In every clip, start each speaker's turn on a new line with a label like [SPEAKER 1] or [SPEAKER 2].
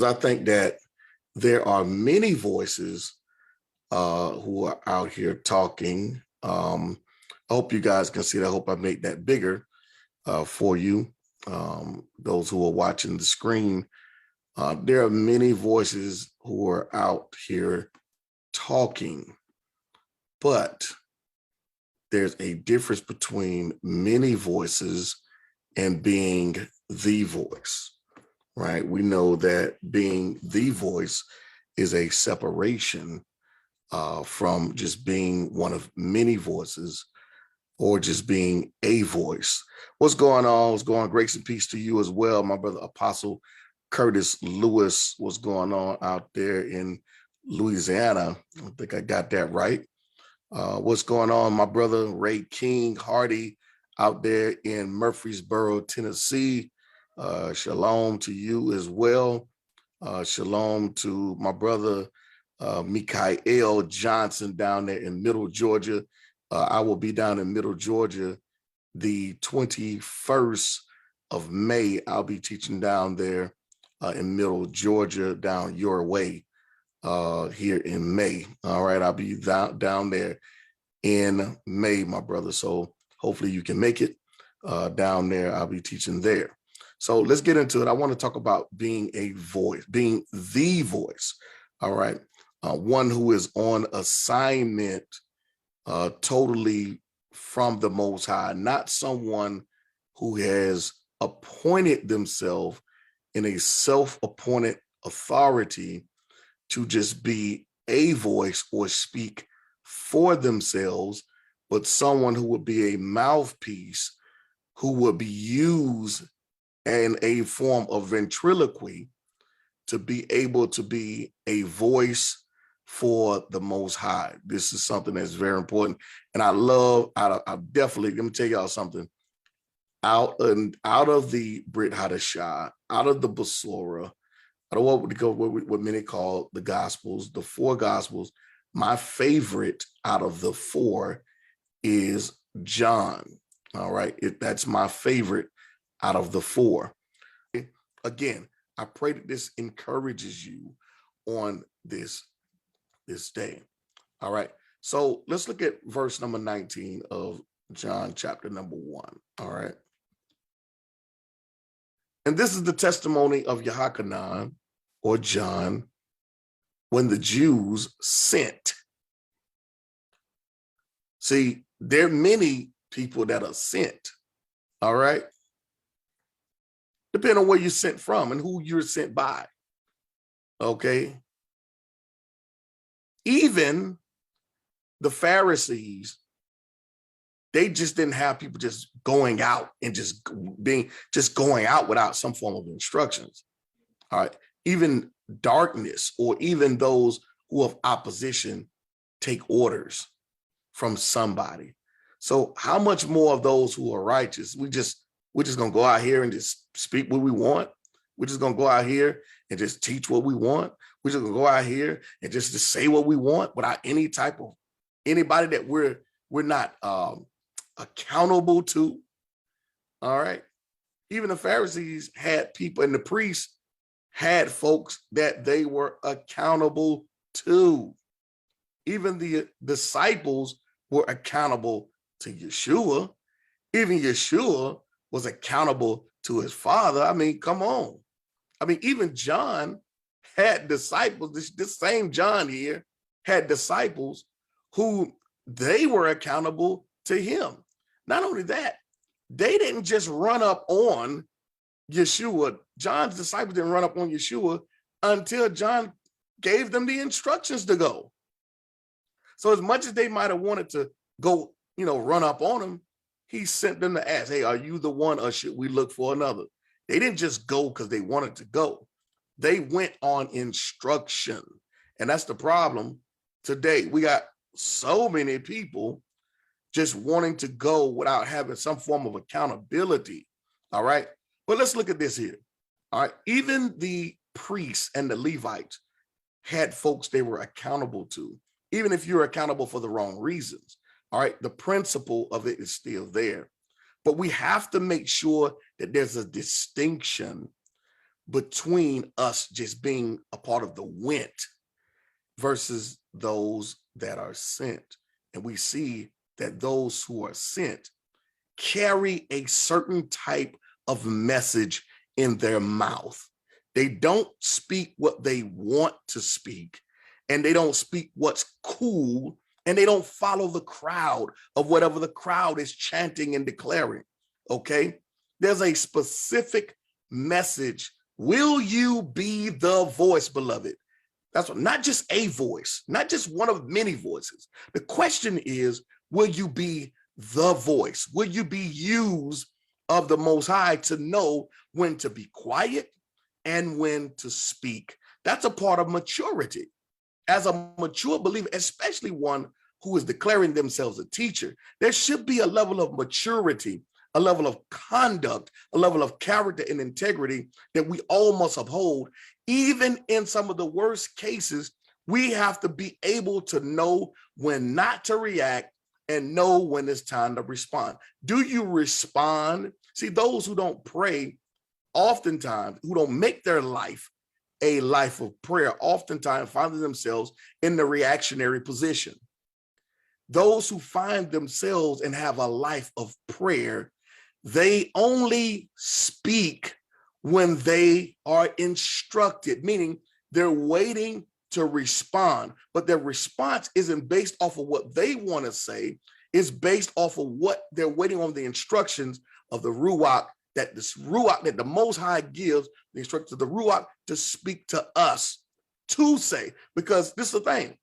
[SPEAKER 1] because I think that there are many voices who are out here talking. I hope you guys can see that. I hope I made that bigger for you, those who are watching the screen. There are many voices who are out here talking, but there's a difference between many voices and being the voice, right? We know that being the voice is a separation from just being one of many voices or just being a voice. What's going on? What's going on? Grace and peace to you as well, my brother Apostle Curtis Lewis. What's going on out there in Louisiana? I think I got that right. What's going on, my brother Ray King Hardy out there in Murfreesboro, Tennessee? Shalom to you as well. Shalom to my brother Mikael Johnson down there in Middle Georgia. I will be down in Middle Georgia the 21st of May. I'll be teaching down there in Middle Georgia, down your way here in May. All right, I'll be down there in May, my brother. So hopefully you can make it down there. I'll be teaching there. So let's get into it. I want to talk about being a voice, being the voice. All right. One who is on assignment totally from the Most High, not someone who has appointed themselves in a self-appointed authority to just be a voice or speak for themselves, but someone who would be a mouthpiece, who would be used in a form of ventriloquy to be able to be a voice for the Most High. This is something that's very important. And I definitely, let me tell y'all something. Out of the Brit Hadashah, out of the Basora, out of what many call the Gospels, the four Gospels, my favorite out of the four is John. All right, that's my favorite out of the four. Again, I pray that this encourages you on this day. All right, so let's look at verse number 19 of John chapter number 1. All right. And this is the testimony of Yahachanan, or John, when the Jews sent. See, there are many people that are sent, all right? Depending on where you're sent from and who you're sent by, okay? Even the Pharisees, they just didn't have people just going out and just going out without some form of instructions, all right? Even darkness, or even those who have opposition, take orders from somebody. So how much more of those who are righteous? We're just gonna go out here and just speak what we want. We're just gonna go out here and just teach what we want. We're just gonna go out here and just say what we want without any type of anybody that we're not accountable to. All right. Even the Pharisees had people, and the priests had folks that they were accountable to. Even the disciples were accountable to Yeshua. Even Yeshua was accountable to his Father. I mean, come on. I mean, even John had disciples. This same John here had disciples who they were accountable to him. Not only that, they didn't just run up on Yeshua. John's disciples didn't run up on Yeshua until John gave them the instructions to go. So as much as they might have wanted to go, run up on him, he sent them to ask, hey, are you the one, or should we look for another? They didn't just go because they wanted to go. They went on instruction. And that's the problem today. We got so many people just wanting to go without having some form of accountability. All right. But let's look at this here. All right. Even the priests and the Levites had folks they were accountable to, even if you're accountable for the wrong reasons. All right. The principle of it is still there. But we have to make sure that there's a distinction between us just being a part of the went versus those that are sent. And we see that those who are sent carry a certain type of message in their mouth. They don't speak what they want to speak, and they don't speak what's cool, and they don't follow the crowd of whatever the crowd is chanting and declaring. Okay? There's a specific message. Will you be the voice, beloved? That's what, not just a voice, not just one of many voices. The question is, will you be the voice? Will you be used of the Most High to know when to be quiet and when to speak? That's a part of maturity. As a mature believer, especially one who is declaring themselves a teacher, there should be a level of maturity, a level of conduct, a level of character and integrity that we all must uphold. Even in some of the worst cases, we have to be able to know when not to react and know when it's time to respond. Do you respond? See, those who don't pray, oftentimes, who don't make their life a life of prayer, oftentimes find themselves in the reactionary position. Those who find themselves and have a life of prayer, they only speak when they are instructed, meaning they're waiting to respond, but their response isn't based off of what they want to say. It's based off of what they're waiting on, the instructions of the Ruach, that the Most High gives, the instructions of the Ruach to speak to us, to say. Because this is the thing,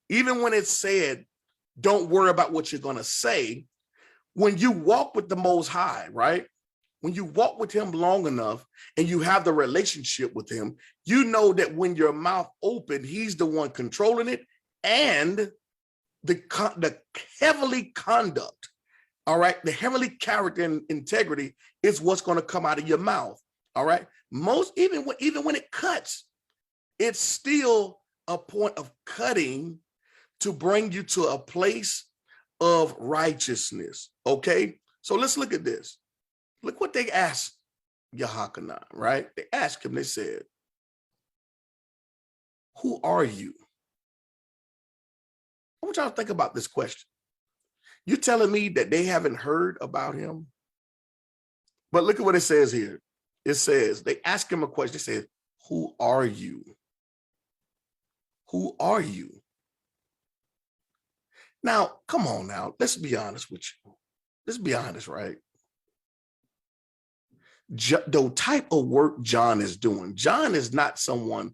[SPEAKER 1] even when it's said, don't worry about what you're going to say, when you walk with the Most High, right? When you walk with him long enough and you have the relationship with him, you know that when your mouth open, he's the one controlling it, and the heavenly conduct, all right, the heavenly character and integrity is what's going to come out of your mouth, all right? Even when it cuts, it's still a point of cutting to bring you to a place of righteousness, okay? So let's look at this. Look what they asked Yahachanan, right? They asked him, they said, who are you? I want y'all to think about this question. You're telling me that they haven't heard about him? But look at what it says here. It says, they ask him a question. They said, who are you? Who are you? Now, come on now. Let's be honest with you. Let's be honest, right? The type of work John is doing, John is not someone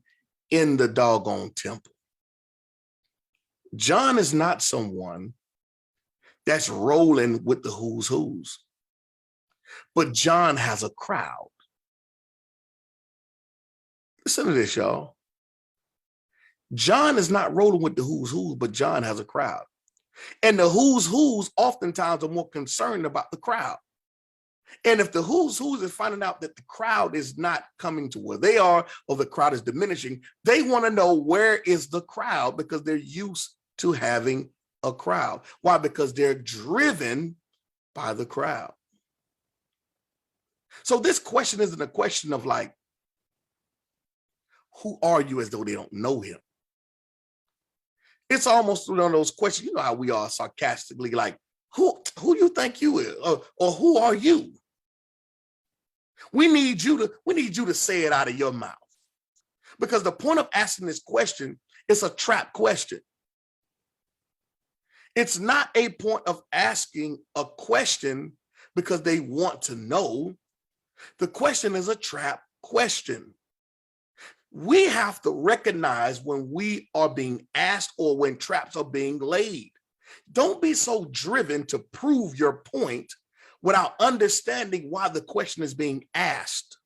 [SPEAKER 1] in the doggone temple. John is not someone that's rolling with the who's who's. But John has a crowd. Listen to this, y'all. John is not rolling with the who's who's, but John has a crowd. And the who's who's oftentimes are more concerned about the crowd. And if the who's who's is finding out that the crowd is not coming to where they are, or the crowd is diminishing, they want to know where is the crowd, because they're used to having a crowd. Why? Because they're driven by the crowd. So this question isn't a question of like, who are you, as though they don't know him. It's almost one of those questions, you know how we are sarcastically like, who you think you is, or who are you? We need you to say it out of your mouth. Because the point of asking this question is a trap question. It's not a point of asking a question because they want to know. The question is a trap question. We have to recognize when we are being asked or when traps are being laid. Don't be so driven to prove your point without understanding why the question is being asked.